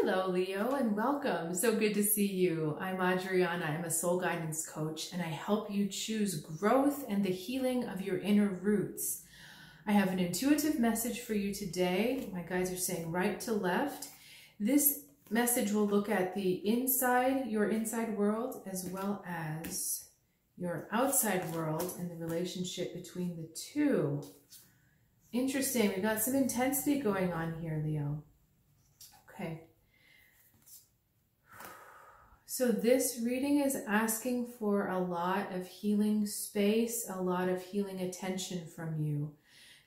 Hello, Leo, and welcome. So good to see you. I'm Adriana. I'm a soul guidance coach, and I help you choose growth and the healing of your inner roots. I have an intuitive message for you today. My guides are saying right to left. This message will look at the inside, your inside world, as well as your outside world and the relationship between the two. Interesting. We've got some intensity going on here, Leo. Okay. So this reading is asking for a lot of healing space, a lot of healing attention from you.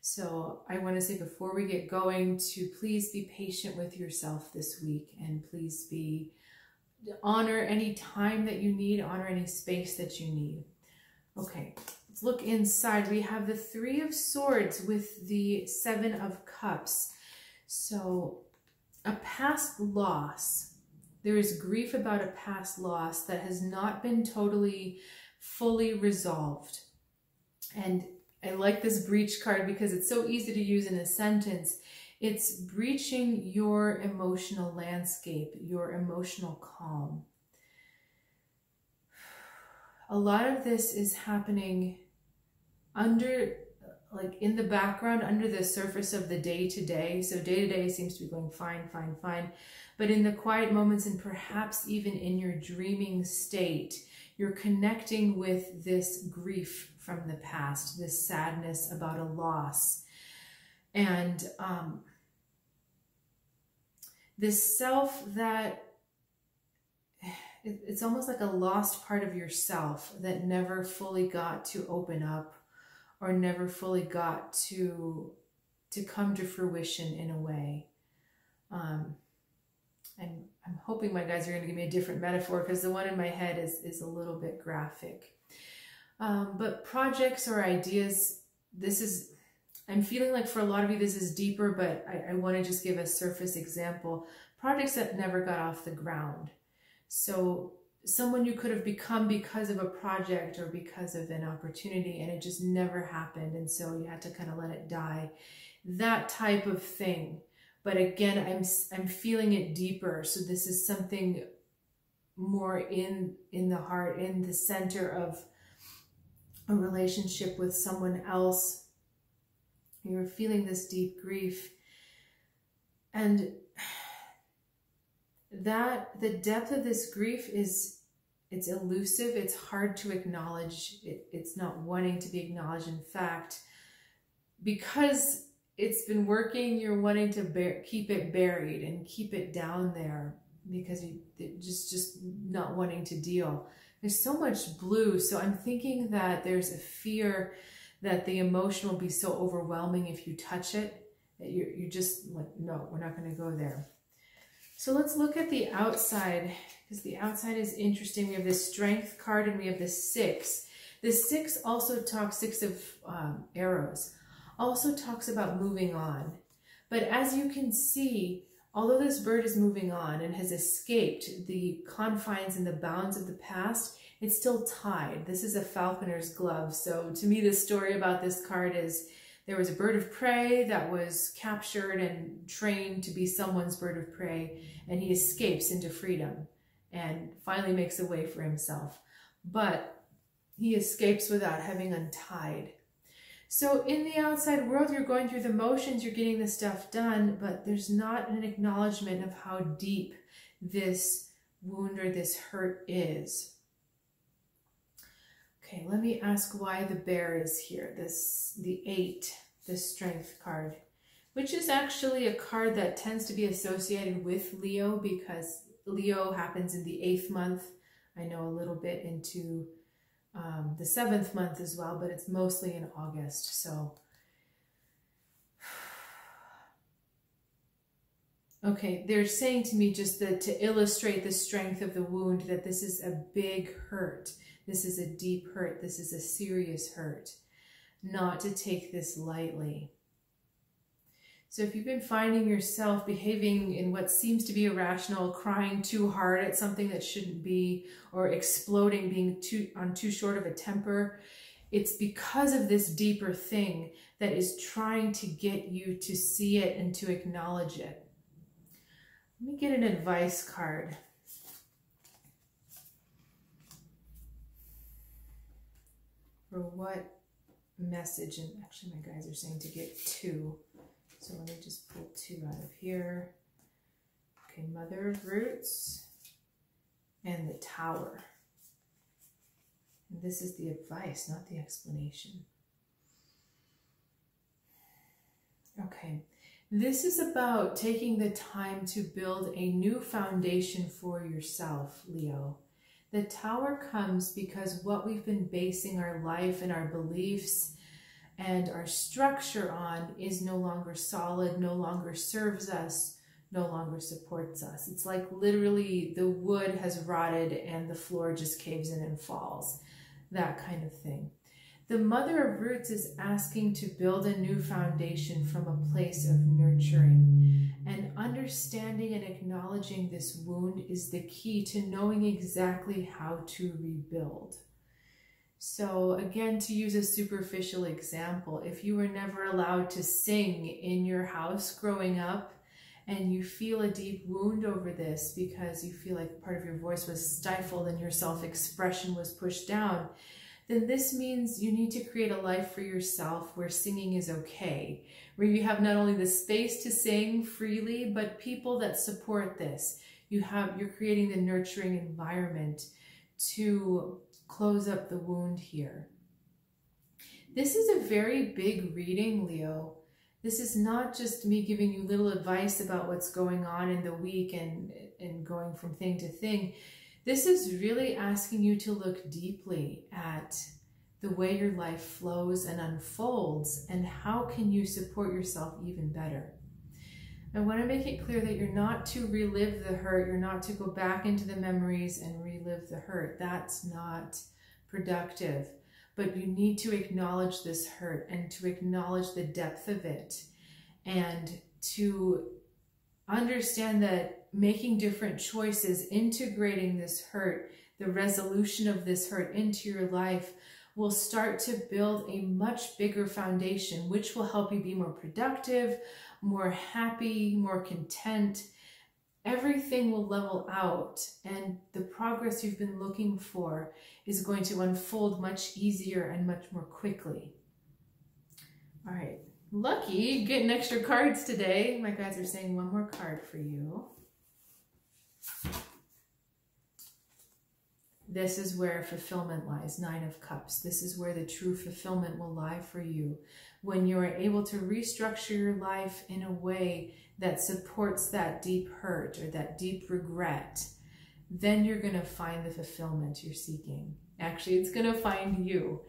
So I want to say before we get going to please be patient with yourself this week, and please honor any time that you need, honor any space that you need. Okay, let's look inside. We have the Three of Swords with the Seven of Cups. So a past loss. There is grief about a past loss that has not been fully resolved. And I like this breach card because it's so easy to use in a sentence. It's breaching your emotional landscape, your emotional calm. A lot of this is happening in the background, under the surface of the day-to-day. So day-to-day seems to be going fine, fine, fine. But in the quiet moments, and perhaps even in your dreaming state, you're connecting with this grief from the past, this sadness about a loss. And this self that, it's almost like a lost part of yourself that never fully got to open up, or never fully got to come to fruition in a way. I'm hoping my guys are going to give me a different metaphor, because the one in my head is a little bit graphic. But projects or ideas, I'm feeling like for a lot of you this is deeper, but I want to just give a surface example. Projects that never got off the ground. So someone you could have become because of a project or because of an opportunity, and it just never happened, and so you had to kind of let it die. That type of thing. But again, I'm feeling it deeper. So this is something more in the heart, in the center of a relationship with someone else. You're feeling this deep grief. And the depth of this grief it's elusive. It's hard to acknowledge. It's not wanting to be acknowledged. In fact, because it's been working, you're wanting to keep it buried and keep it down there, because you're just not wanting to deal. There's so much blue. So I'm thinking that there's a fear that the emotion will be so overwhelming if you touch it, that you're just like, no, we're not going to go there. So let's look at the outside, because the outside is interesting. We have this Strength card and we have this Six. The Six also talks, Six of Arrows, also talks about moving on. But as you can see, although this bird is moving on and has escaped the confines and the bounds of the past, it's still tied. This is a falconer's glove. So to me, the story about this card is there was a bird of prey that was captured and trained to be someone's bird of prey, and he escapes into freedom and finally makes a way for himself. But he escapes without having untied. So in the outside world, you're going through the motions, you're getting this stuff done, but there's not an acknowledgement of how deep this wound or this hurt is. Okay, let me ask why the bear is here. The 8, the Strength card, which is actually a card that tends to be associated with Leo, because Leo happens in the 8th month. I know a little bit into the 7th month as well, but it's mostly in August. So, okay, they're saying to me just that to illustrate the strength of the wound, that this is a big hurt. This is a deep hurt. This is a serious hurt. Not to take this lightly. So if you've been finding yourself behaving in what seems to be irrational, crying too hard at something that shouldn't be, or exploding, being on too short of a temper, it's because of this deeper thing that is trying to get you to see it and to acknowledge it. Let me get an advice card. For what message? And actually my guys are saying to get 2. So let me just pull 2 out of here. Okay, Mother of Roots and the Tower. And this is the advice, not the explanation. Okay, this is about taking the time to build a new foundation for yourself, Leo. The Tower comes because what we've been basing our life and our beliefs and our structure on is no longer solid, no longer serves us, no longer supports us. It's like literally the wood has rotted and the floor just caves in and falls, that kind of thing. The Mother of Roots is asking to build a new foundation from a place of nurturing, and understanding and acknowledging this wound is the key to knowing exactly how to rebuild. So again, to use a superficial example, if you were never allowed to sing in your house growing up and you feel a deep wound over this because you feel like part of your voice was stifled and your self-expression was pushed down, then this means you need to create a life for yourself where singing is okay, where you have not only the space to sing freely, but people that support this. You're creating the nurturing environment to close up the wound here. This is a very big reading, Leo. This is not just me giving you little advice about what's going on in the week and going from thing to thing. This is really asking you to look deeply at the way your life flows and unfolds, and how can you support yourself even better. I want to make it clear that you're not to relive the hurt. You're not to go back into the memories and relive the hurt. That's not productive. But you need to acknowledge this hurt and to acknowledge the depth of it, and to understand that making different choices, integrating this hurt, the resolution of this hurt into your life will start to build a much bigger foundation, which will help you be more productive, more happy, more content. Everything will level out, and the progress you've been looking for is going to unfold much easier and much more quickly. All right, lucky, getting extra cards today. My guys are saying 1 more card for you. This is where fulfillment lies, 9 of Cups. This is where the true fulfillment will lie for you. When you are able to restructure your life in a way that supports that deep hurt or that deep regret, then you're going to find the fulfillment you're seeking. Actually, it's going to find you.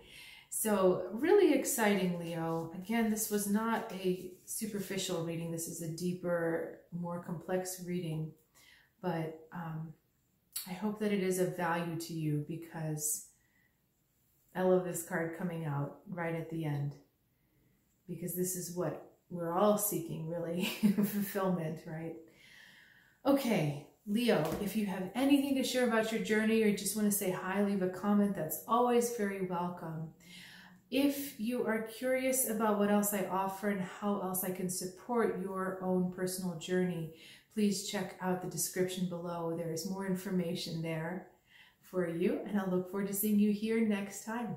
So really exciting, Leo. Again, this was not a superficial reading. This is a deeper, more complex reading. But I hope that it is of value to you, because I love this card coming out right at the end, because this is what we're all seeking, really, fulfillment, right? Okay, Leo, if you have anything to share about your journey or just want to say hi, leave a comment. That's always very welcome. If you are curious about what else I offer and how else I can support your own personal journey, please check out the description below. There is more information there for you, and I look forward to seeing you here next time.